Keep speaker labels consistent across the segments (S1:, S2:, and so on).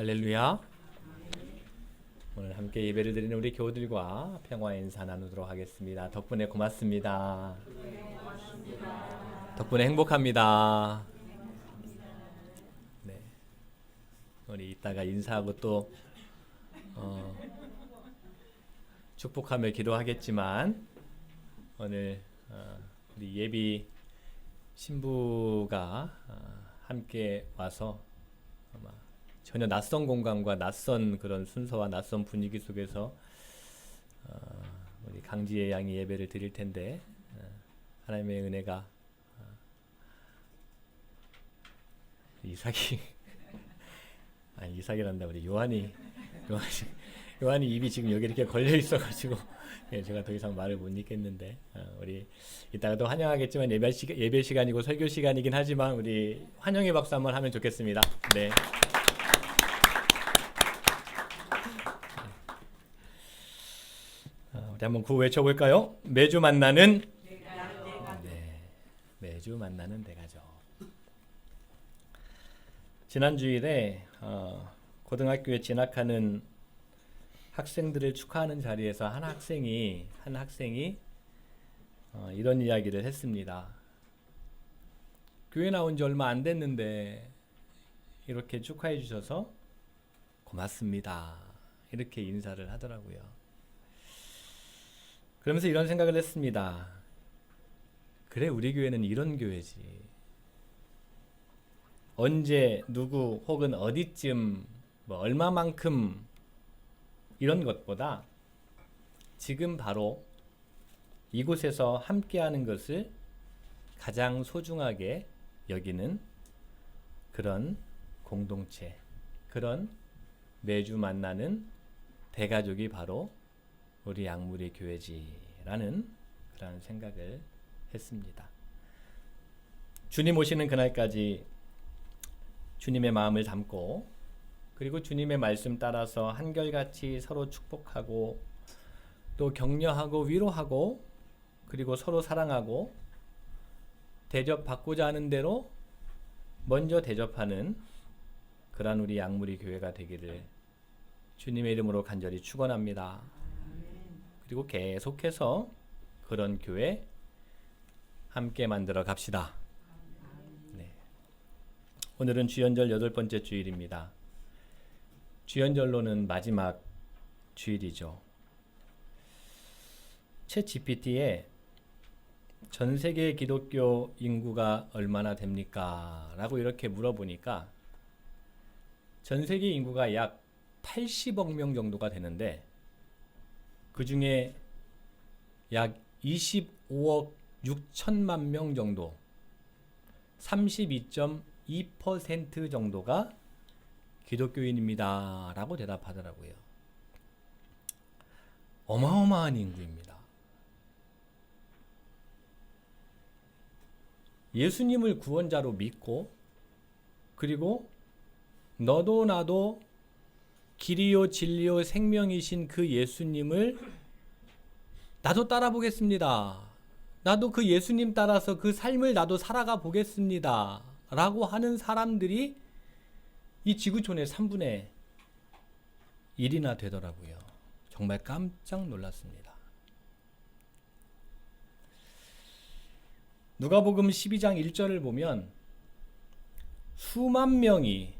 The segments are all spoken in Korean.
S1: 할렐루야. 오늘 함께 예배를 드리는 우리 교우들과 평화의 인사 나누도록 하겠습니다. 덕분에 고맙습니다. 덕분에 행복합니다. 네, 우리 이따가 인사하고 또 축복하며 기도하겠지만 오늘 우리 예비 신부가 함께 와서 아마 전혀 낯선 공간과 낯선 그런 순서와 낯선 분위기 속에서 우리 강지혜 양이 예배를 드릴 텐데 하나님의 은혜가 이삭이란다 우리 요한이 입이 지금 여기 이렇게 걸려 있어가지고 제가 더 이상 말을 못 잇겠는데 우리 이따가 또 환영하겠지만 예배 시간이고 설교 시간이긴 하지만 우리 환영의 박수 한번 하면 좋겠습니다. 네. 우리 한번 구호 외쳐볼까요? 매주 만나는 매주 만나는 대가족. 지난 주일에 고등학교에 진학하는 학생들을 축하하는 자리에서 한 학생이 이런 이야기를 했습니다. 교회 나온 지 얼마 안 됐는데 이렇게 축하해 주셔서 고맙습니다. 이렇게 인사를 하더라고요. 그러면서 이런 생각을 했습니다. 그래, 우리 교회는 이런 교회지. 언제 누구 혹은 어디쯤 얼마만큼 이런 것보다 지금 바로 이곳에서 함께하는 것을 가장 소중하게 여기는 그런 공동체, 그런 매주 만나는 대가족이 바로 우리 양무리 교회지라는 그런 생각을 했습니다. 주님 오시는 그날까지 주님의 마음을 담고 그리고 주님의 말씀 따라서 한결같이 서로 축복하고 또 격려하고 위로하고 그리고 서로 사랑하고 대접받고자 하는 대로 먼저 대접하는 그런 우리 양무리 교회가 되기를 주님의 이름으로 간절히 축원합니다. 그리고 계속해서 그런 교회 함께 만들어 갑시다. 네. 오늘은 주연절 8번째 주일입니다. 주연절로는 마지막 주일이죠. 챗 GPT에 전 세계 기독교 인구가 얼마나 됩니까? 라고 이렇게 물어보니까 전 세계 인구가 약 80억 명 정도가 되는데 그 중에 약 25억 6천만 명 정도, 32.2% 정도가 기독교인입니다. 라고 대답하더라고요. 어마어마한 인구입니다. 예수님을 구원자로 믿고 그리고 너도 나도 길이요 진리요 생명이신 그 예수님을 나도 따라 보겠습니다. 나도 그 예수님 따라서 그 삶을 나도 살아가 보겠습니다. 라고 하는 사람들이 이 지구촌의 3분의 1이나 되더라고요. 정말 깜짝 놀랐습니다. 누가복음 12장 1절을 보면 수만 명이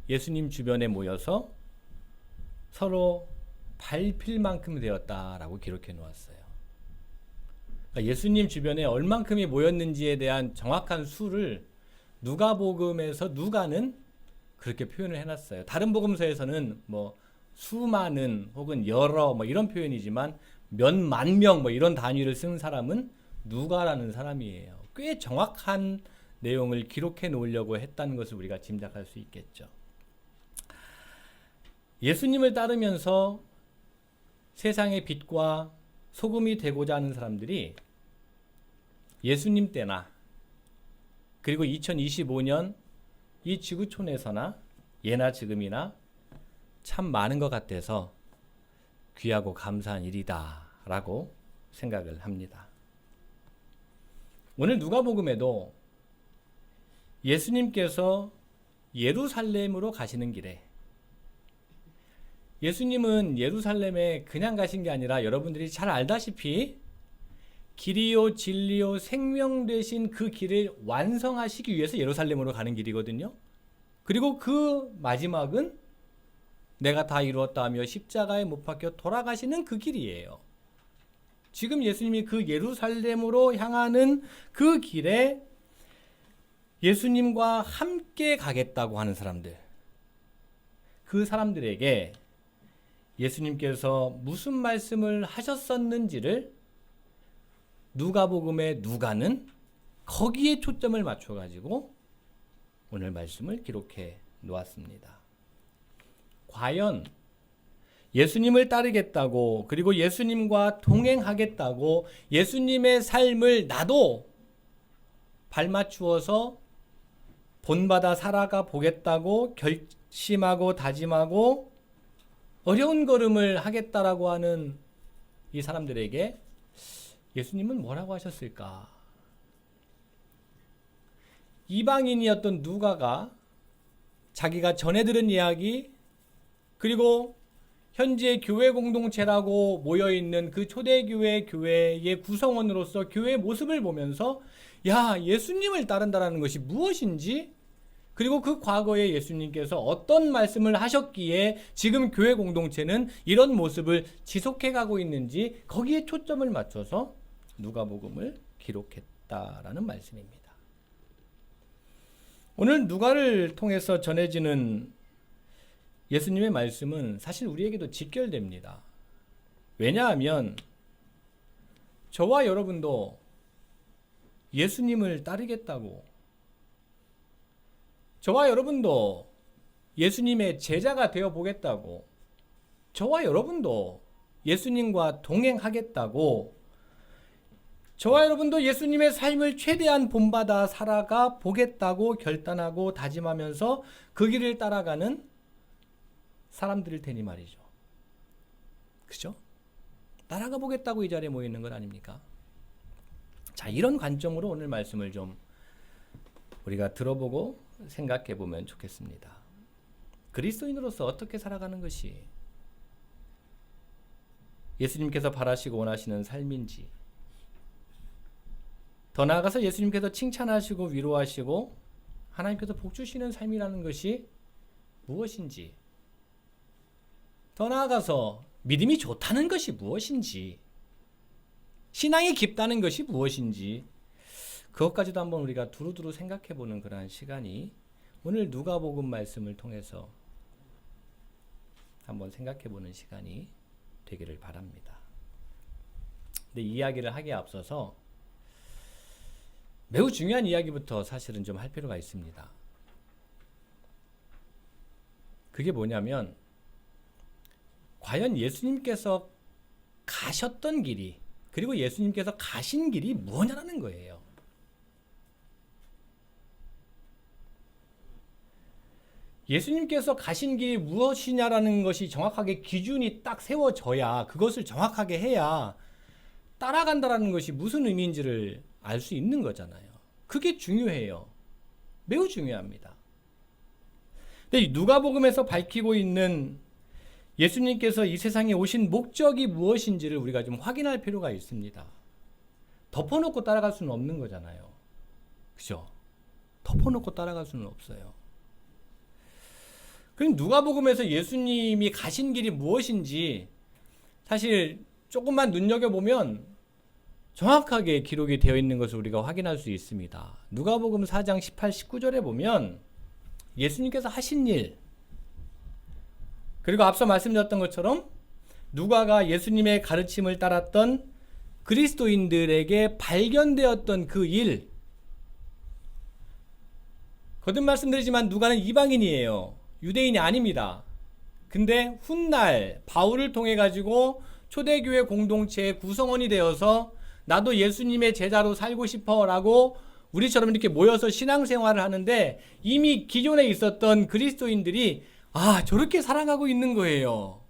S1: 예수님 주변에 모여서 서로 밟힐 만큼 되었다라고 기록해 놓았어요. 그러니까 예수님 주변에 얼만큼이 모였는지에 대한 정확한 수를 누가복음에서 누가는 그렇게 표현을 해놨어요. 다른 복음서에서는 수많은 혹은 여러 이런 표현이지만 몇만 명 이런 단위를 쓴 사람은 누가라는 사람이에요. 꽤 정확한 내용을 기록해 놓으려고 했다는 것을 우리가 짐작할 수 있겠죠. 예수님을 따르면서 세상의 빛과 소금이 되고자 하는 사람들이 예수님 때나 그리고 2025년 이 지구촌에서나 예나 지금이나 참 많은 것 같아서 귀하고 감사한 일이다 라고 생각을 합니다. 오늘 누가복음에도 예수님께서 예루살렘으로 가시는 길에 예수님은 예루살렘에 그냥 가신 게 아니라 여러분들이 잘 알다시피 길이요 진리요 생명 되신 그 길을 완성하시기 위해서 예루살렘으로 가는 길이거든요. 그리고 그 마지막은 내가 다 이루었다 하며 십자가에 못 박혀 돌아가시는 그 길이에요. 지금 예수님이 그 예루살렘으로 향하는 그 길에 예수님과 함께 가겠다고 하는 사람들, 그 사람들에게 예수님께서 무슨 말씀을 하셨었는지를 누가복음의 누가는 거기에 초점을 맞춰가지고 오늘 말씀을 기록해 놓았습니다. 과연 예수님을 따르겠다고, 그리고 예수님과 동행하겠다고 예수님의 삶을 나도 발맞추어서 본받아 살아가 보겠다고 결심하고 다짐하고 어려운 걸음을 하겠다라고 하는 이 사람들에게 예수님은 뭐라고 하셨을까? 이방인이었던 누가가 자기가 전해 들은 이야기, 그리고 현재 교회 공동체라고 모여있는 그 초대교회 교회의 구성원으로서 교회의 모습을 보면서 야, 예수님을 따른다는 것이 무엇인지, 그리고 그 과거에 예수님께서 어떤 말씀을 하셨기에 지금 교회 공동체는 이런 모습을 지속해 가고 있는지 거기에 초점을 맞춰서 누가복음을 기록했다라는 말씀입니다. 오늘 누가를 통해서 전해지는 예수님의 말씀은 사실 우리에게도 직결됩니다. 왜냐하면 저와 여러분도 예수님을 따르겠다고, 저와 여러분도 예수님의 제자가 되어 보겠다고, 저와 여러분도 예수님과 동행하겠다고, 저와 여러분도 예수님의 삶을 최대한 본받아 살아가 보겠다고 결단하고 다짐하면서 그 길을 따라가는 사람들일 테니 말이죠. 그죠? 따라가 보겠다고 이 자리에 모여 있는 것 아닙니까? 자, 이런 관점으로 오늘 말씀을 좀 우리가 들어보고 생각해 보면 좋겠습니다. 그리스도인으로서 어떻게 살아가는 것이 예수님께서 바라시고 원하시는 삶인지, 더 나아가서 예수님께서 칭찬하시고 위로하시고 하나님께서 복 주시는 삶이라는 것이 무엇인지, 더 나아가서 믿음이 좋다는 것이 무엇인지, 신앙이 깊다는 것이 무엇인지, 그것까지도 한번 우리가 두루두루 생각해 보는 그러한 시간이 오늘 누가복음 말씀을 통해서 한번 생각해 보는 시간이 되기를 바랍니다. 근데 이 이야기를 하기에 앞서서 매우 중요한 이야기부터 사실은 좀 할 필요가 있습니다. 그게 뭐냐면 과연 예수님께서 가셨던 길이, 그리고 예수님께서 가신 길이 뭐냐라는 거예요. 예수님께서 가신 길이 무엇이냐라는 것이 정확하게 기준이 딱 세워져야, 그것을 정확하게 해야 따라간다라는 것이 무슨 의미인지를 알 수 있는 거잖아요. 그게 중요해요. 매우 중요합니다. 근데 누가복음에서 밝히고 있는 예수님께서 이 세상에 오신 목적이 무엇인지를 우리가 좀 확인할 필요가 있습니다. 덮어놓고 따라갈 수는 없는 거잖아요. 그죠? 덮어놓고 따라갈 수는 없어요. 그럼 누가복음에서 예수님이 가신 길이 무엇인지 사실 조금만 눈여겨보면 정확하게 기록이 되어 있는 것을 우리가 확인할 수 있습니다. 누가복음 4장 18, 19절에 보면 예수님께서 하신 일, 그리고 앞서 말씀드렸던 것처럼 누가가 예수님의 가르침을 따랐던 그리스도인들에게 발견되었던 그 일, 거듭 말씀드리지만 누가는 이방인이에요. 유대인이 아닙니다. 근데 훗날 바울을 통해 가지고 초대교회 공동체의 구성원이 되어서 나도 예수님의 제자로 살고 싶어 라고 우리처럼 이렇게 모여서 신앙생활을 하는데 이미 기존에 있었던 그리스도인들이 저렇게 살아가고 있는 거예요.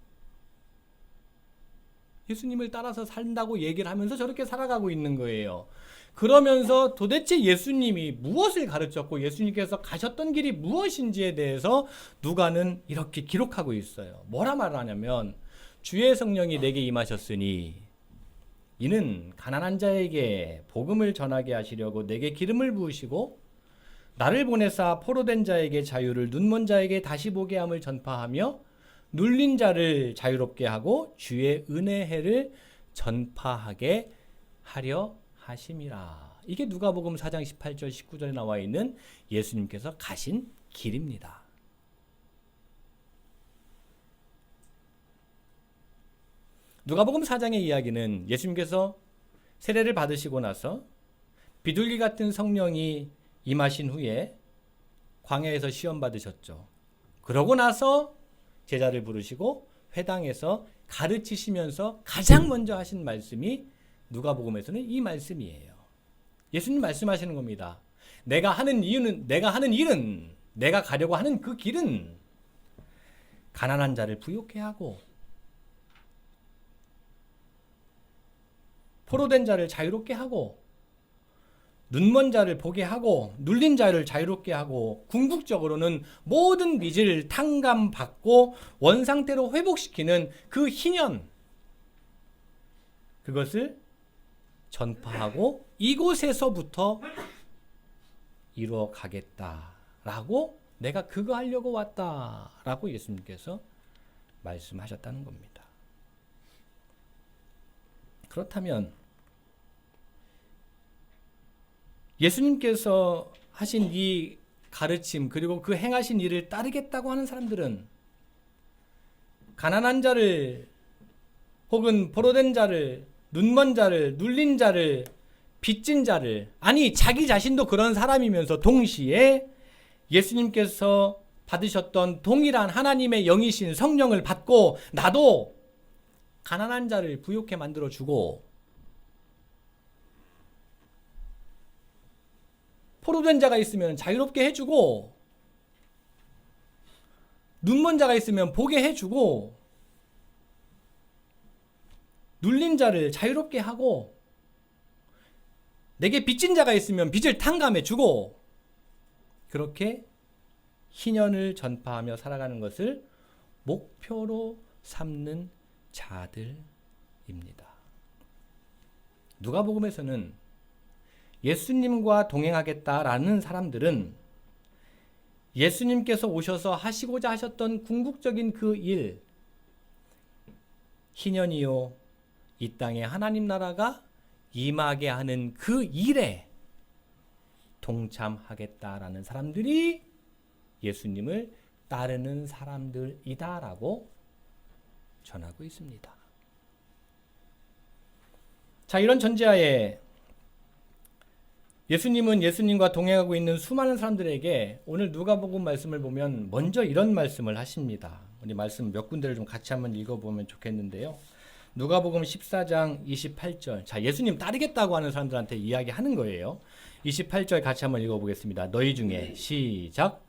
S1: 예수님을 따라서 산다고 얘기를 하면서 저렇게 살아가고 있는 거예요. 그러면서 도대체 예수님이 무엇을 가르쳤고 예수님께서 가셨던 길이 무엇인지에 대해서 누가는 이렇게 기록하고 있어요. 뭐라 말하냐면 주의 성령이 내게 임하셨으니 이는 가난한 자에게 복음을 전하게 하시려고 내게 기름을 부으시고 나를 보내사 포로된 자에게 자유를 눈먼 자에게 다시 보게 함을 전파하며 눌린 자를 자유롭게 하고 주의 은혜의 해를 전파하게 하려 하심이라. 이게 누가복음 4장 18절 19절에 나와 있는 예수님께서 가신 길입니다. 누가복음 4장의 이야기는 예수님께서 세례를 받으시고 나서 비둘기 같은 성령이 임하신 후에 광야에서 시험 받으셨죠. 그러고 나서 제자를 부르시고 회당에서 가르치시면서 가장 먼저 하신 말씀이 누가복음에서는 이 말씀이에요. 예수님 말씀하시는 겁니다. 내가 하는 일은, 내가 가려고 하는 그 길은 가난한 자를 부욕해 하고 포로된 자를 자유롭게 하고 눈먼 자를 보게 하고 눌린 자를 자유롭게 하고 궁극적으로는 모든 빚을 탕감받고 원상태로 회복시키는 그 희년, 그것을 전파하고 이곳에서부터 이루어 가겠다라고, 내가 그거 하려고 왔다라고 예수님께서 말씀하셨다는 겁니다. 그렇다면 예수님께서 하신 이 가르침 그리고 그 행하신 일을 따르겠다고 하는 사람들은 가난한 자를 혹은 포로된 자를, 눈먼 자를, 눌린 자를, 빚진 자를, 아니 자기 자신도 그런 사람이면서 동시에 예수님께서 받으셨던 동일한 하나님의 영이신 성령을 받고 나도 가난한 자를 부욕해 만들어주고 포로된 자가 있으면 자유롭게 해주고 눈먼 자가 있으면 보게 해주고 눌린 자를 자유롭게 하고 내게 빚진 자가 있으면 빚을 탕감해주고 그렇게 희년을 전파하며 살아가는 것을 목표로 삼는 자들입니다. 누가복음에서는 예수님과 동행하겠다라는 사람들은 예수님께서 오셔서 하시고자 하셨던 궁극적인 그 일, 희년이요 이 땅에 하나님 나라가 임하게 하는 그 일에 동참하겠다라는 사람들이 예수님을 따르는 사람들이다라고 전하고 있습니다. 자, 이런 전제하에 예수님은 예수님과 동행하고 있는 수많은 사람들에게 오늘 누가복음 말씀을 보면 먼저 이런 말씀을 하십니다. 우리 말씀 몇 군데를 좀 같이 한번 읽어보면 좋겠는데요. 누가복음 14장 28절. 자, 예수님 따르겠다고 하는 사람들한테 이야기하는 거예요. 28절 같이 한번 읽어보겠습니다. 너희 중에 시작.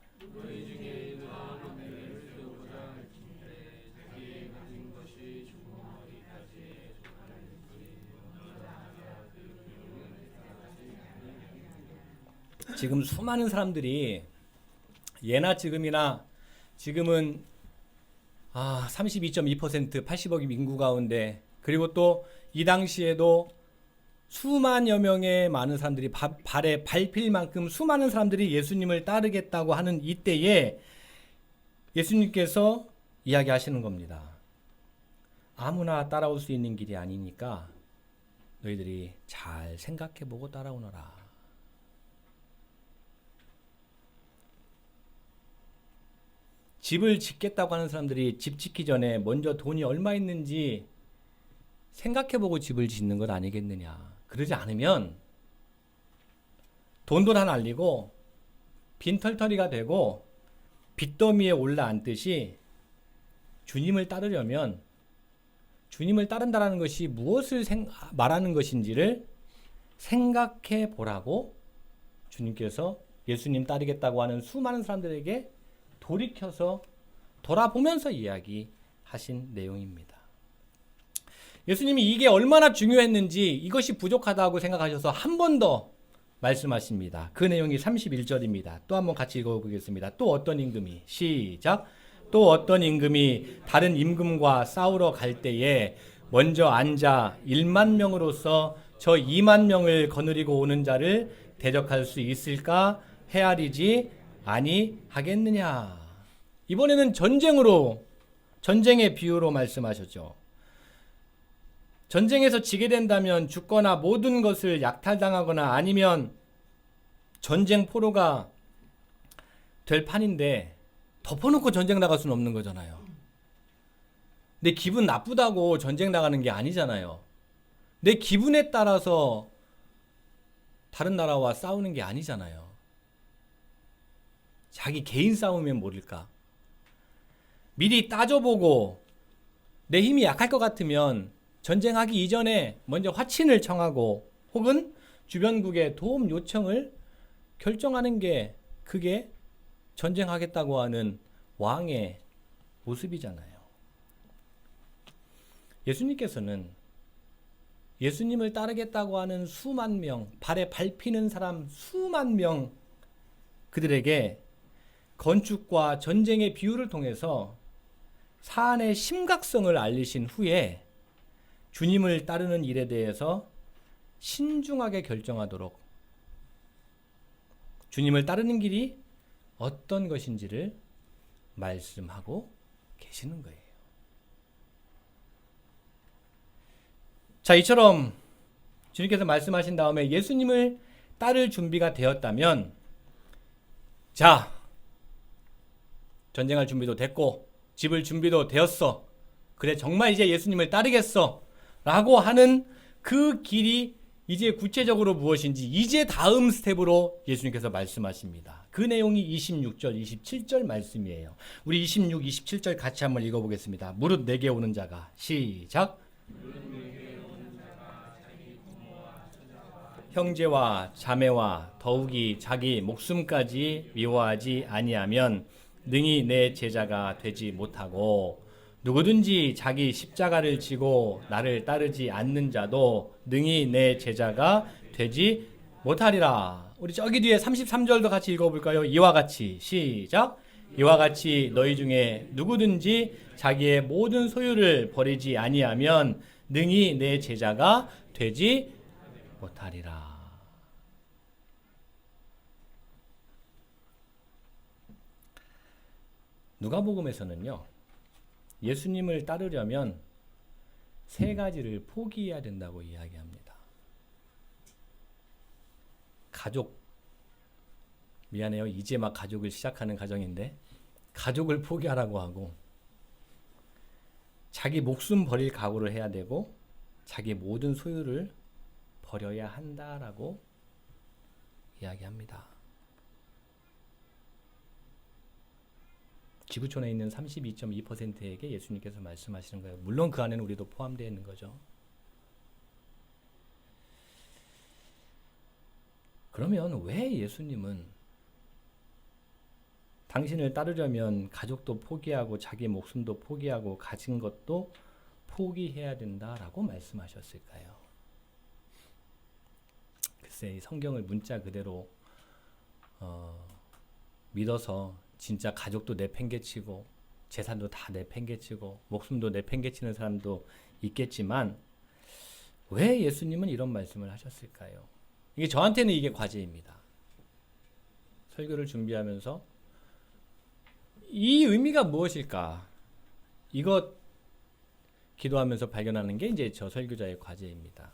S1: 지금 수많은 사람들이 예나 지금이나 지금은 32.2% 80억의 인구 가운데 그리고 또 이 당시에도 수만여 명의 많은 사람들이 발에 밟힐 만큼 수많은 사람들이 예수님을 따르겠다고 하는 이때에 예수님께서 이야기하시는 겁니다. 아무나 따라올 수 있는 길이 아니니까 너희들이 잘 생각해보고 따라오너라. 집을 짓겠다고 하는 사람들이 집 짓기 전에 먼저 돈이 얼마 있는지 생각해보고 집을 짓는 것 아니겠느냐. 그러지 않으면 돈도 다 날리고 빈털터리가 되고 빚더미에 올라앉듯이 주님을 따르려면 주님을 따른다는 것이 무엇을 말하는 것인지를 생각해 보라고 주님께서 예수님 따르겠다고 하는 수많은 사람들에게 돌이켜서 돌아보면서 이야기하신 내용입니다. 예수님이 이게 얼마나 중요했는지 이것이 부족하다고 생각하셔서 한 번 더 말씀하십니다. 그 내용이 31절입니다. 또 한번 같이 읽어보겠습니다. 또 어떤 임금이 시작. 또 어떤 임금이 다른 임금과 싸우러 갈 때에 먼저 앉아 1만 명으로서 저 2만 명을 거느리고 오는 자를 대적할 수 있을까 헤아리지 아니하겠느냐. 이번에는 전쟁의 비유로 말씀하셨죠. 전쟁에서 지게 된다면 죽거나 모든 것을 약탈당하거나 아니면 전쟁 포로가 될 판인데 덮어놓고 전쟁 나갈 수는 없는 거잖아요. 내 기분 나쁘다고 전쟁 나가는 게 아니잖아요. 내 기분에 따라서 다른 나라와 싸우는 게 아니잖아요. 자기 개인 싸움이면 모를까. 미리 따져보고 내 힘이 약할 것 같으면 전쟁하기 이전에 먼저 화친을 청하고 혹은 주변국의 도움 요청을 결정하는 게 그게 전쟁하겠다고 하는 왕의 모습이잖아요. 예수님께서는 예수님을 따르겠다고 하는 수만 명, 발에 밟히는 사람 수만 명 그들에게 건축과 전쟁의 비유를 통해서 사안의 심각성을 알리신 후에 주님을 따르는 일에 대해서 신중하게 결정하도록 주님을 따르는 길이 어떤 것인지를 말씀하고 계시는 거예요. 자, 이처럼 주님께서 말씀하신 다음에 예수님을 따를 준비가 되었다면, 자, 전쟁할 준비도 됐고 집을 준비도 되었어. 그래, 정말 이제 예수님을 따르겠어 라고 하는 그 길이 이제 구체적으로 무엇인지 이제 다음 스텝으로 예수님께서 말씀하십니다. 그 내용이 26절, 27절 말씀이에요. 우리 26, 27절 같이 한번 읽어보겠습니다. 무릇 내게 오는 자가 시작. 형제와 자매와 더욱이 자기 목숨까지 미워하지 아니하면 능히 내 제자가 되지 못하고 누구든지 자기 십자가를 지고 나를 따르지 않는 자도 능히 내 제자가 되지 못하리라. 우리 저기 뒤에 33절도 같이 읽어볼까요? 이와 같이 시작. 이와 같이 너희 중에 누구든지 자기의 모든 소유를 버리지 아니하면 능히 내 제자가 되지 못하리라. 누가복음에서는요, 예수님을 따르려면 세 가지를 포기해야 된다고 이야기합니다. 가족, 미안해요. 이제 막 가족을 시작하는 가정인데 가족을 포기하라고 하고, 자기 목숨 버릴 각오를 해야 되고, 자기 모든 소유를 버려야 한다라고 이야기합니다. 지구촌에 있는 32.2%에게 예수님께서 말씀하시는 거예요. 물론 그 안에는 우리도 포함되어 있는 거죠. 그러면 왜 예수님은 당신을 따르려면 가족도 포기하고 자기 목숨도 포기하고 가진 것도 포기해야 된다라고 말씀하셨을까요? 글쎄, 이 성경을 문자 그대로 믿어서 진짜 가족도 내팽개치고 재산도 다 내팽개치고 목숨도 내팽개치는 사람도 있겠지만 왜 예수님은 이런 말씀을 하셨을까요? 이게 저한테는 이게 과제입니다. 설교를 준비하면서 이 의미가 무엇일까? 이것 기도하면서 발견하는 게 이제 저 설교자의 과제입니다.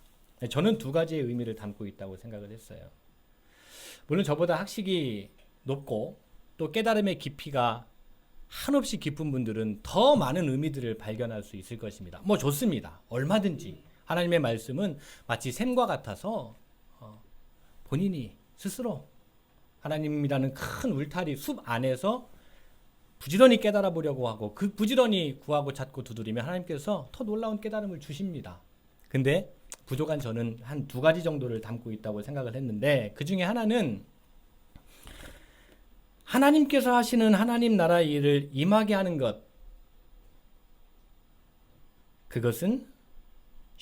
S1: 저는 두 가지의 의미를 담고 있다고 생각을 했어요. 물론 저보다 학식이 높고 또 깨달음의 깊이가 한없이 깊은 분들은 더 많은 의미들을 발견할 수 있을 것입니다. 뭐 좋습니다. 얼마든지 하나님의 말씀은 마치 샘과 같아서 본인이 스스로 하나님이라는 큰 울타리 숲 안에서 부지런히 깨달아 보려고 하고 그 부지런히 구하고 찾고 두드리면 하나님께서 더 놀라운 깨달음을 주십니다. 근데 부족한 저는 한 두 가지 정도를 담고 있다고 생각을 했는데, 그 중에 하나는 하나님께서 하시는 하나님 나라의 일을 임하게 하는 것, 그것은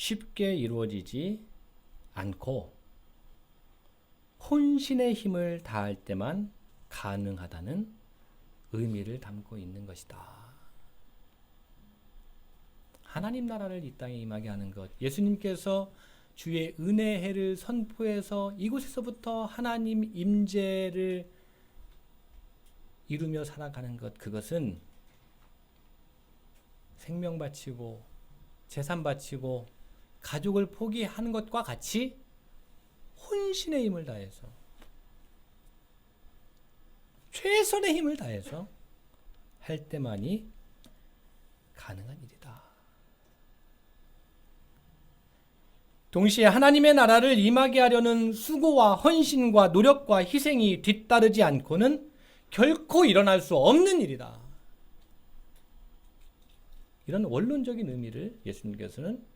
S1: 쉽게 이루어지지 않고 혼신의 힘을 다할 때만 가능하다는 의미를 담고 있는 것이다. 하나님 나라를 이 땅에 임하게 하는 것, 예수님께서 주의 은혜의 해를 선포해서 이곳에서부터 하나님 임재를 이루며 살아가는 것, 그것은 생명 바치고 재산 바치고 가족을 포기하는 것과 같이 혼신의 힘을 다해서 최선의 힘을 다해서 할 때만이 가능한 일이다. 동시에 하나님의 나라를 임하게 하려는 수고와 헌신과 노력과 희생이 뒤따르지 않고는 결코 일어날 수 없는 일이다. 이런 원론적인 의미를 예수님께서는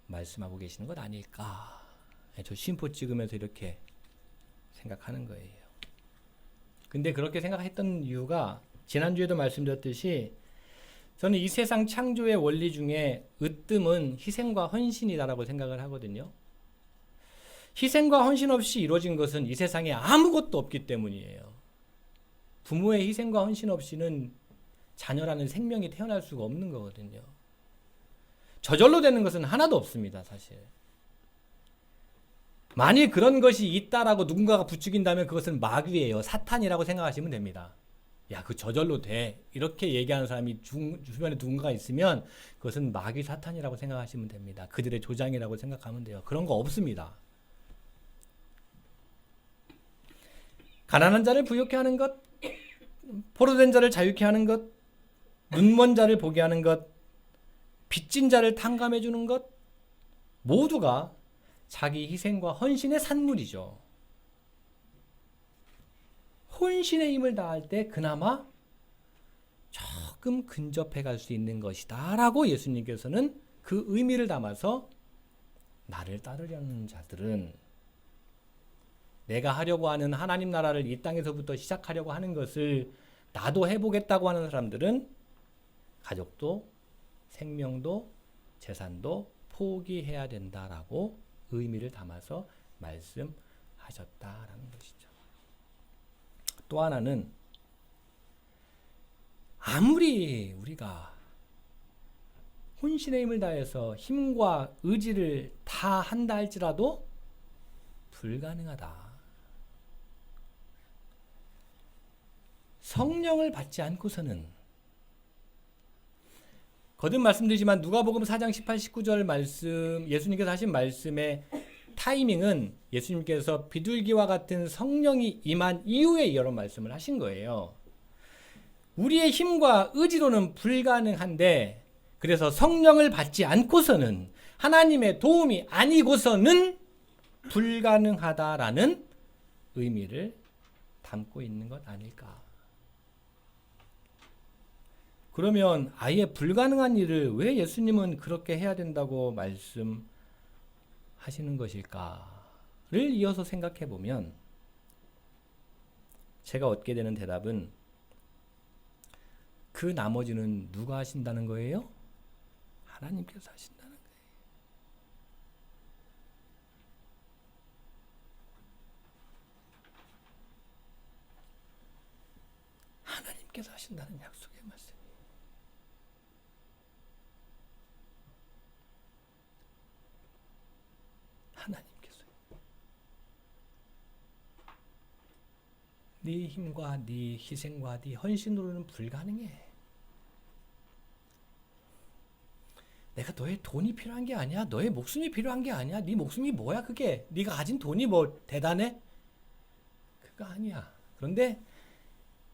S1: 말씀하고 계시는 것 아닐까. 저 심포 찍으면서 이렇게 생각하는 거예요. 근데 그렇게 생각했던 이유가 지난주에도 말씀드렸듯이 저는 이 세상 창조의 원리 중에 으뜸은 희생과 헌신이다라고 생각을 하거든요. 희생과 헌신 없이 이루어진 것은 이 세상에 아무것도 없기 때문이에요. 부모의 희생과 헌신 없이는 자녀라는 생명이 태어날 수가 없는 거거든요. 저절로 되는 것은 하나도 없습니다, 사실. 만일 그런 것이 있다라고 누군가가 부추긴다면 그것은 마귀예요. 사탄이라고 생각하시면 됩니다. 야, 그 저절로 돼. 이렇게 얘기하는 사람이 주변에 누군가 있으면 그것은 마귀 사탄이라고 생각하시면 됩니다. 그들의 조장이라고 생각하면 돼요. 그런 거 없습니다. 가난한 자를 부유케 하는 것, 포로된 자를 자유케 하는 것, 눈먼 자를 보게 하는 것, 빚진 자를 탕감해 주는 것, 모두가 자기 희생과 헌신의 산물이죠. 혼신의 힘을 다할 때 그나마 조금 근접해 갈 수 있는 것이다 라고 예수님께서는 그 의미를 담아서 나를 따르려는 자들은, 내가 하려고 하는 하나님 나라를 이 땅에서부터 시작하려고 하는 것을 나도 해보겠다고 하는 사람들은 가족도 생명도 재산도 포기해야 된다라고 의미를 담아서 말씀하셨다라는 것이죠. 또 하나는 아무리 우리가 혼신의 힘을 다해서 힘과 의지를 다 한다 할지라도 불가능하다. 성령을 받지 않고서는, 거듭 말씀드리지만 누가복음 4장 18, 19절 말씀, 예수님께서 하신 말씀의 타이밍은 예수님께서 비둘기와 같은 성령이 임한 이후에 이런 말씀을 하신 거예요. 우리의 힘과 의지로는 불가능한데, 그래서 성령을 받지 않고서는, 하나님의 도움이 아니고서는 불가능하다라는 의미를 담고 있는 것 아닐까. 그러면 아예 불가능한 일을 왜 예수님은 그렇게 해야 된다고 말씀하시는 것일까를 이어서 생각해 보면 제가 얻게 되는 대답은, 그 나머지는 누가 하신다는 거예요? 하나님께서 하신다는 거예요. 하나님께서 하신다는 약속의 말씀. 하나님께서 네 힘과 네 희생과 네 헌신으로는 불가능해. 내가 너의 돈이 필요한 게 아니야. 너의 목숨이 필요한 게 아니야. 네 목숨이 뭐야 그게? 네가 가진 돈이 뭐 대단해? 그거 아니야. 그런데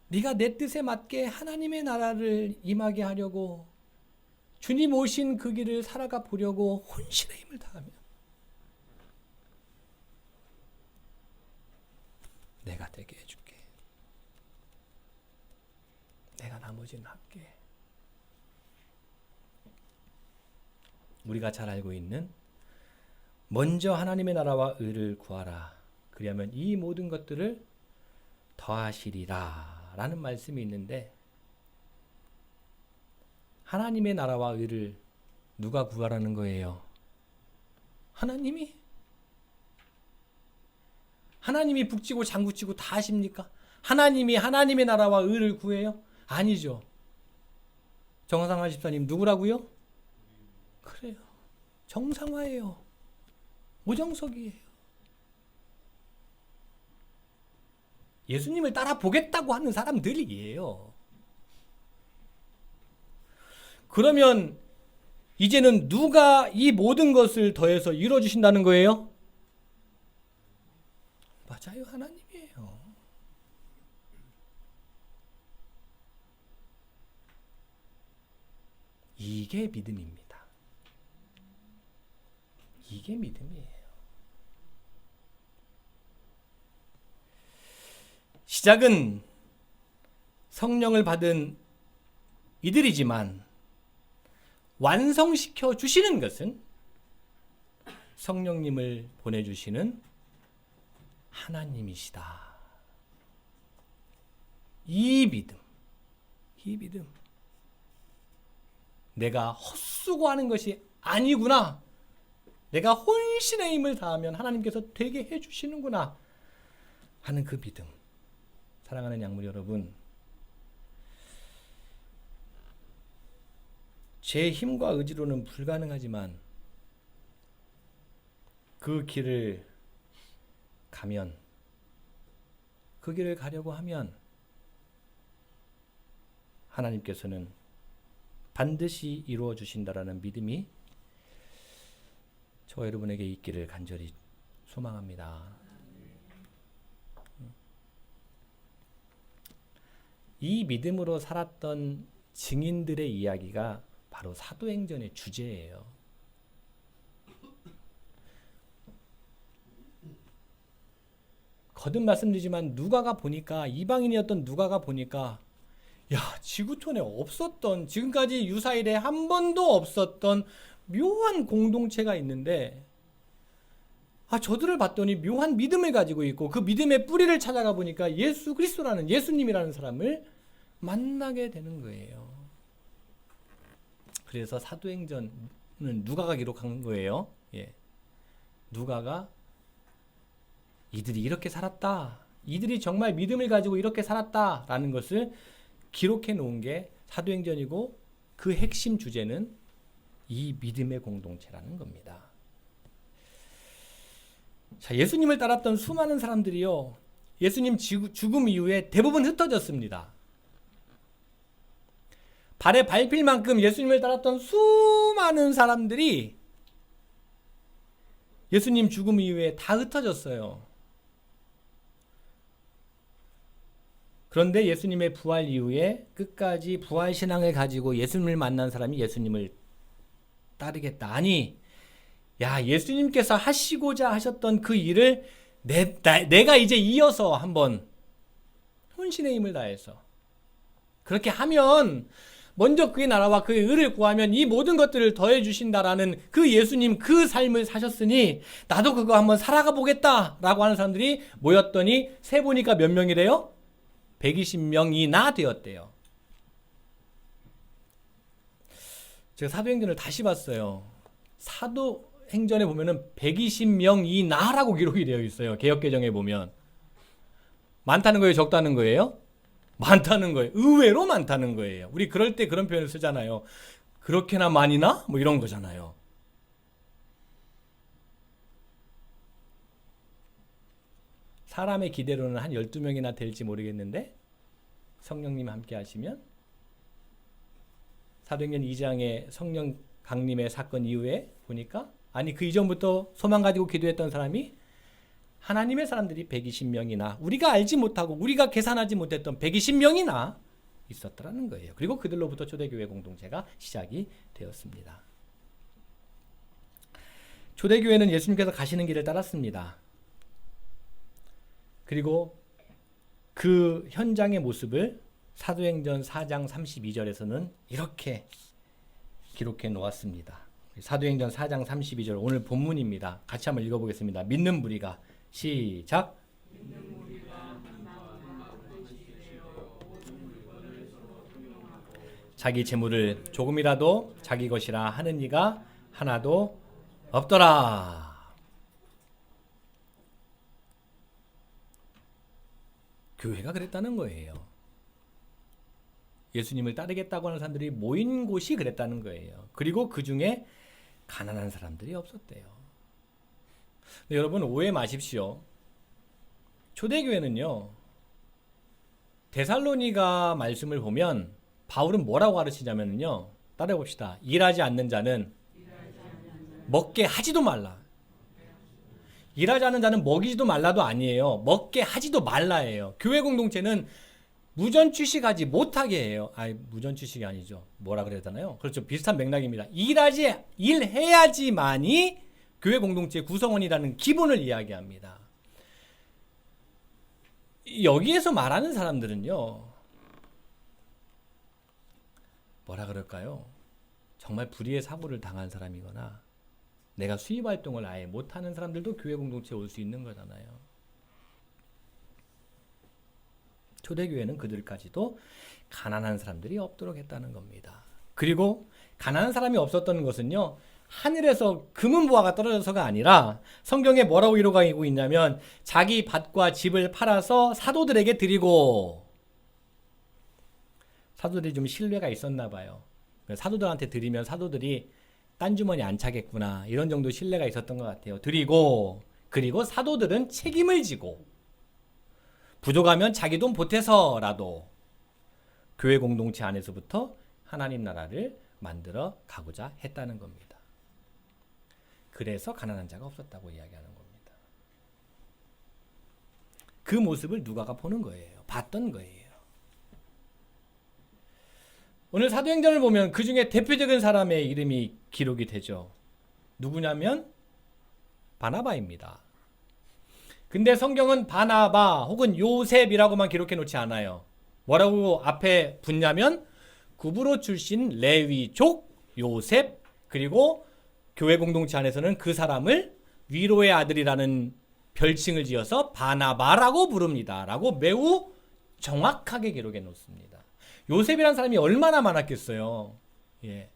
S1: 네가 내 뜻에 맞게 하나님의 나라를 임하게 하려고, 주님 오신 그 길을 살아가 보려고 혼신의 힘을 다하면 내가 되게 해줄게. 내가 나머지는 할게. 우리가 잘 알고 있는 먼저 하나님의 나라와 의를 구하라. 그리하면 이 모든 것들을 더하시리라 라는 말씀이 있는데, 하나님의 나라와 의를 누가 구하라는 거예요? 하나님이? 하나님이 북치고 장구치고 다 하십니까? 하나님이 하나님의 나라와 의를 구해요? 아니죠. 정상화 집사님 누구라고요? 그래요. 정상화예요. 오정석이에요. 예수님을 따라 보겠다고 하는 사람들이에요. 그러면 이제는 누가 이 모든 것을 더해서 이루어주신다는 거예요? 맞아요. 하나님이에요. 이게 믿음입니다. 이게 믿음이에요. 시작은 성령을 받은 이들이지만 완성시켜 주시는 것은 성령님을 보내주시는 하나님이시다. 이 믿음. 내가 헛수고하는 것이 아니구나. 내가 혼신의 힘을 다하면 하나님께서 되게 해주시는구나 하는 그 믿음. 사랑하는 양물 여러분, 제 힘과 의지로는 불가능하지만 그 길을 가면, 그 길을 가려고 하면 하나님께서는 반드시 이루어 주신다라는 믿음이 저와 여러분에게 있기를 간절히 소망합니다. 이 믿음으로 살았던 증인들의 이야기가 바로 사도행전의 주제예요. 거듭 말씀드리지만 누가가 보니까, 이방인이었던 누가가 보니까 지구촌에 없었던, 지금까지 유사일에 한 번도 없었던 묘한 공동체가 있는데, 저들을 봤더니 묘한 믿음을 가지고 있고 그 믿음의 뿌리를 찾아가 보니까 예수 그리스도라는, 예수님이라는 사람을 만나게 되는 거예요. 그래서 사도행전은 누가가 기록한 거예요. 누가가 이들이 이렇게 살았다, 이들이 정말 믿음을 가지고 이렇게 살았다라는 것을 기록해 놓은 게 사도행전이고, 그 핵심 주제는 이 믿음의 공동체라는 겁니다. 자, 예수님을 따랐던 수많은 사람들이요, 예수님 죽음 이후에 대부분 흩어졌습니다. 발에 밟힐 만큼 예수님을 따랐던 수많은 사람들이 예수님 죽음 이후에 다 흩어졌어요. 그런데 예수님의 부활 이후에 끝까지 부활 신앙을 가지고 예수님을 만난 사람이 예수님을 따르겠다. 아니, 예수님께서 하시고자 하셨던 그 일을 내가 이제 이어서 한번 혼신의 힘을 다해서 그렇게 하면, 먼저 그의 나라와 그의 의를 구하면 이 모든 것들을 더해 주신다라는 그 예수님, 그 삶을 사셨으니 나도 그거 한번 살아가 보겠다라고 하는 사람들이 모였더니 세보니까 몇 명이래요? 120명이나 되었대요. 제가 사도행전을 다시 봤어요. 사도행전에 보면은 120명이나라고 기록이 되어 있어요. 개역개정에 보면. 많다는 거예요? 적다는 거예요? 많다는 거예요. 의외로 많다는 거예요. 우리 그럴 때 그런 표현을 쓰잖아요. 그렇게나 많이나? 뭐 이런 거잖아요. 사람의 기대로는 한 12명이나 될지 모르겠는데 성령님 함께 하시면, 사도행전 2장의 성령 강림의 사건 이후에 보니까, 아니 그 이전부터 소망 가지고 기도했던 사람이 하나님의 사람들이 120명이나, 우리가 알지 못하고 우리가 계산하지 못했던 120명이나 있었더라는 거예요. 그리고 그들로부터 초대교회 공동체가 시작이 되었습니다. 초대교회는 예수님께서 가시는 길을 따랐습니다. 그리고 그 현장의 모습을 사도행전 4장 32절에서는 이렇게 기록해 놓았습니다. 사도행전 4장 32절, 오늘 본문입니다. 같이 한번 읽어보겠습니다. 믿는 무리가, 시작. 자기 재물을 조금이라도 자기 것이라 하는 이가 하나도 없더라. 교회가 그랬다는 거예요. 예수님을 따르겠다고 하는 사람들이 모인 곳이 그랬다는 거예요. 그리고 그 중에 가난한 사람들이 없었대요. 여러분 오해 마십시오. 초대교회는요, 데살로니가 말씀을 보면 바울은 뭐라고 가르치냐면요, 따라해봅시다. 일하지 않는 자는 먹게 하지도 말라. 일하지 않는 자는 먹이지도 말라도 아니에요. 먹게 하지도 말라예요. 교회 공동체는 무전취식하지 못하게 해요. 무전취식이 아니죠. 뭐라 그래야 되나요? 그렇죠. 비슷한 맥락입니다. 일해야지만이 교회 공동체의 구성원이라는 기본을 이야기합니다. 여기에서 말하는 사람들은요, 뭐라 그럴까요? 정말 불의의 사고를 당한 사람이거나 내가 수입 활동을 아예 못하는 사람들도 교회 공동체에 올 수 있는 거잖아요. 초대교회는 그들까지도 가난한 사람들이 없도록 했다는 겁니다. 그리고 가난한 사람이 없었던 것은요, 하늘에서 금은 보화가 떨어져서가 아니라 성경에 뭐라고 기록하고 있냐면 자기 밭과 집을 팔아서 사도들에게 드리고, 사도들이 좀 신뢰가 있었나 봐요. 사도들한테 드리면 사도들이 딴 주머니 안 차겠구나, 이런 정도 신뢰가 있었던 것 같아요. 드리고, 그리고 사도들은 책임을 지고 부족하면 자기 돈 보태서라도 교회 공동체 안에서부터 하나님 나라를 만들어 가고자 했다는 겁니다. 그래서 가난한 자가 없었다고 이야기하는 겁니다. 그 모습을 누가가 보는 거예요. 봤던 거예요. 오늘 사도행전을 보면 그 중에 대표적인 사람의 이름이 기록이 되죠. 누구냐면 바나바입니다. 근데 성경은 바나바 혹은 요셉이라고만 기록해 놓지 않아요. 뭐라고 앞에 붙냐면 구브로 출신 레위족 요셉, 그리고 교회 공동체 안에서는 그 사람을 위로의 아들이라는 별칭을 지어서 바나바라고 부릅니다. 라고 매우 정확하게 기록해 놓습니다. 요셉이라는 사람이 얼마나 많았겠어요. 예.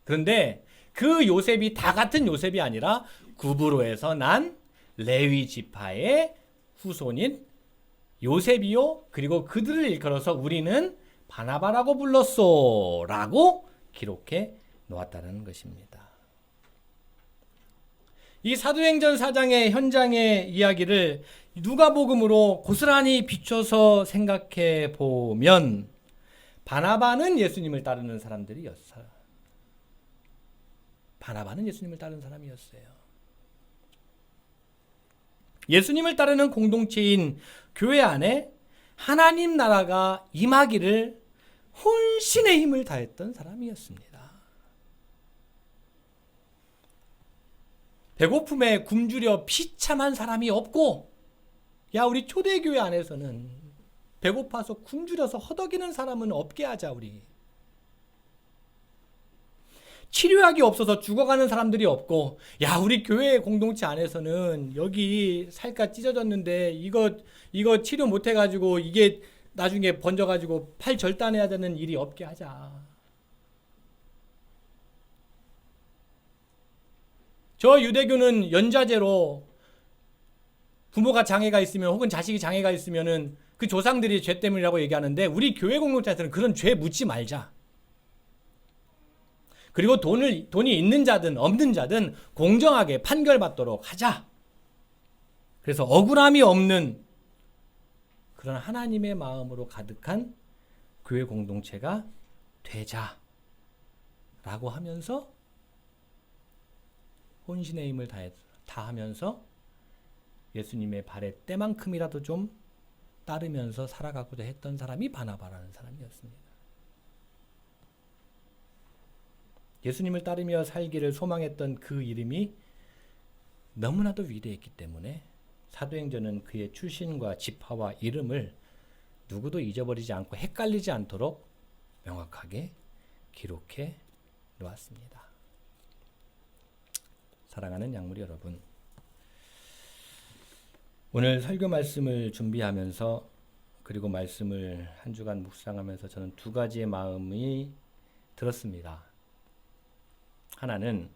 S1: 그런데 그 요셉이 다 같은 요셉이 아니라 구브로에서 난 레위 지파의 후손인 요셉이요, 그리고 그들을 일컬어서 우리는 바나바라고 불렀소 라고 기록해 놓았다는 것입니다. 이 사도행전 4장의 현장의 이야기를 누가복음으로 고스란히 비춰서 생각해 보면 바나바는 예수님을 따르는 사람들이었어요. 바나바는 예수님을 따르는 사람이었어요. 예수님을 따르는 공동체인 교회 안에 하나님 나라가 임하기를 혼신의 힘을 다했던 사람이었습니다. 배고픔에 굶주려 비참한 사람이 없고, 야, 우리 초대교회 안에서는 배고파서 굶주려서 허덕이는 사람은 없게 하자. 우리 치료약이 없어서 죽어가는 사람들이 없고, 야, 우리 교회 공동체 안에서는 여기 살갗 찢어졌는데 이거 치료 못 해가지고 이게 나중에 번져가지고 팔 절단해야 되는 일이 없게 하자. 저 유대교는 연좌제로 부모가 장애가 있으면 혹은 자식이 장애가 있으면은 그 조상들이 죄 때문이라고 얘기하는데, 우리 교회 공동체에서는 그런 죄 묻지 말자. 그리고 돈이 있는 자든 없는 자든 공정하게 판결받도록 하자. 그래서 억울함이 없는 그런 하나님의 마음으로 가득한 교회 공동체가 되자라고 하면서 혼신의 힘을 다하면서 예수님의 발에 때만큼이라도 좀 따르면서 살아가고자 했던 사람이 바나바라는 사람이었습니다. 예수님을 따르며 살기를 소망했던 그 이름이 너무나도 위대했기 때문에 사도행전은 그의 출신과 지파와 이름을 누구도 잊어버리지 않고 헷갈리지 않도록 명확하게 기록해 놓았습니다. 사랑하는 양무리 여러분, 오늘 설교 말씀을 준비하면서 그리고 말씀을 한 주간 묵상하면서 저는 두 가지의 마음이 들었습니다. 하나는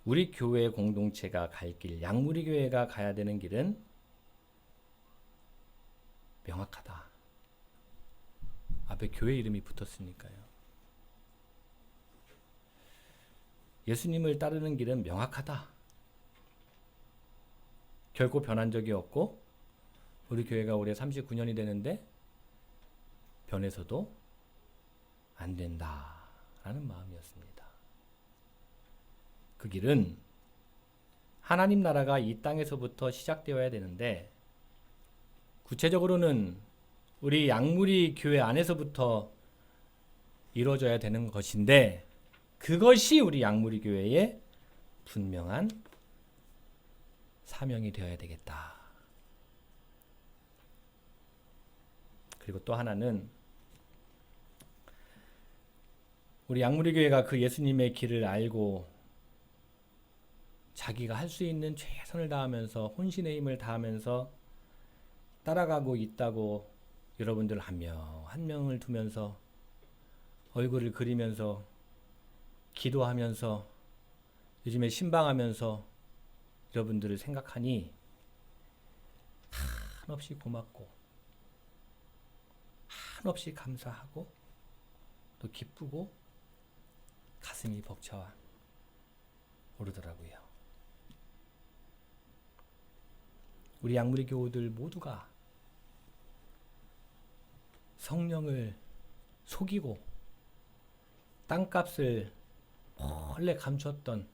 S1: 우리 교회 공동체가 갈 길, 양무리 교회가 가야 되는 길은 명확하다. 앞에 교회 이름이 붙었으니까요. 예수님을 따르는 길은 명확하다. 결코 변한 적이 없고 우리 교회가 올해 39년이 되는데 변해서도 안 된다라는 마음이었습니다. 그 길은 하나님 나라가 이 땅에서부터 시작되어야 되는데 구체적으로는 우리 양무리 교회 안에서부터 이루어져야 되는 것인데 그것이 우리 양무리 교회의 분명한 사명이 되어야 되겠다. 그리고 또 하나는 우리 양무리 교회가 그 예수님의 길을 알고 자기가 할 수 있는 최선을 다하면서 혼신의 힘을 다하면서 따라가고 있다고 여러분들 한 명 한 명을 두면서 얼굴을 그리면서 기도하면서 요즘에 신방하면서 여러분들을 생각하니 한없이 고맙고 한없이 감사하고 또 기쁘고 가슴이 벅차 오르더라고요. 우리 양무리 교우들 모두가 성령을 속이고 땅값을 몰래 감추었던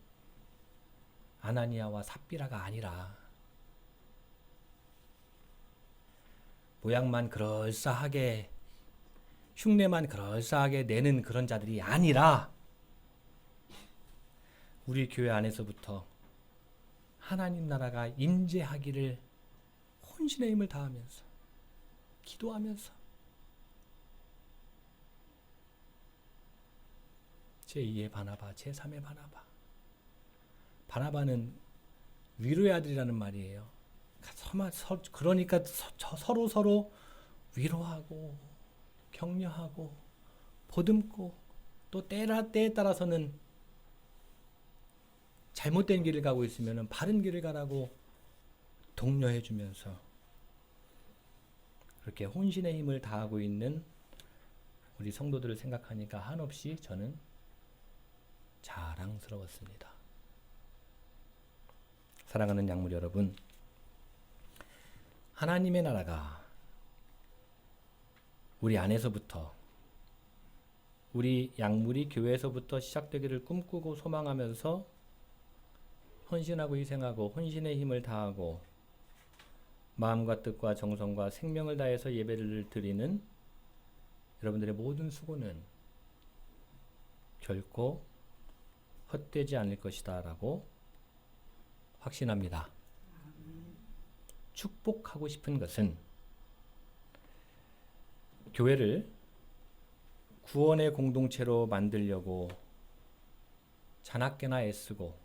S1: 아나니아와 삽비라가 아니라 모양만 그럴싸하게 흉내만 그럴싸하게 내는 그런 자들이 아니라 우리 교회 안에서부터 하나님 나라가 임재하기를 혼신의 힘을 다하면서 기도하면서 제2의 바나바, 제3의 바나바. 바나바는 위로의 아들이라는 말이에요. 그러니까 서로 위로하고 격려하고 보듬고 또 때에 따라서는 잘못된 길을 가고 있으면 바른 길을 가라고 독려해 주면서 그렇게 혼신의 힘을 다하고 있는 우리 성도들을 생각하니까 한없이 저는 자랑스러웠습니다. 사랑하는 양무리 여러분, 하나님의 나라가 우리 안에서부터 우리 양무리 교회에서부터 시작되기를 꿈꾸고 소망하면서 헌신하고 희생하고 혼신의 힘을 다하고 마음과 뜻과 정성과 생명을 다해서 예배를 드리는 여러분들의 모든 수고는 결코 헛되지 않을 것이다 라고 확신합니다. 축복하고 싶은 것은 교회를 구원의 공동체로 만들려고 자나깨나 애쓰고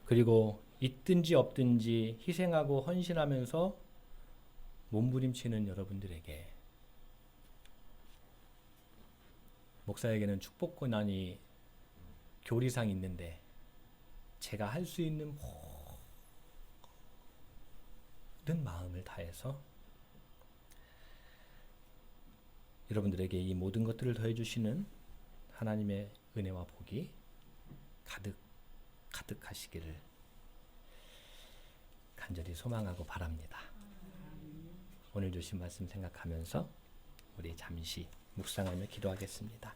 S1: 그리고 있든지 없든지 희생하고 헌신하면서 몸부림치는 여러분들에게 목사에게는 축복 권한이 교리상 있는데 제가 할 수 있는 모든 마음을 다해서 여러분들에게 이 모든 것들을 더해주시는 하나님의 은혜와 복이 가득하시기를 간절히 소망하고 바랍니다. 오늘 주신 말씀 생각하면서 우리 잠시 묵상하며 기도하겠습니다.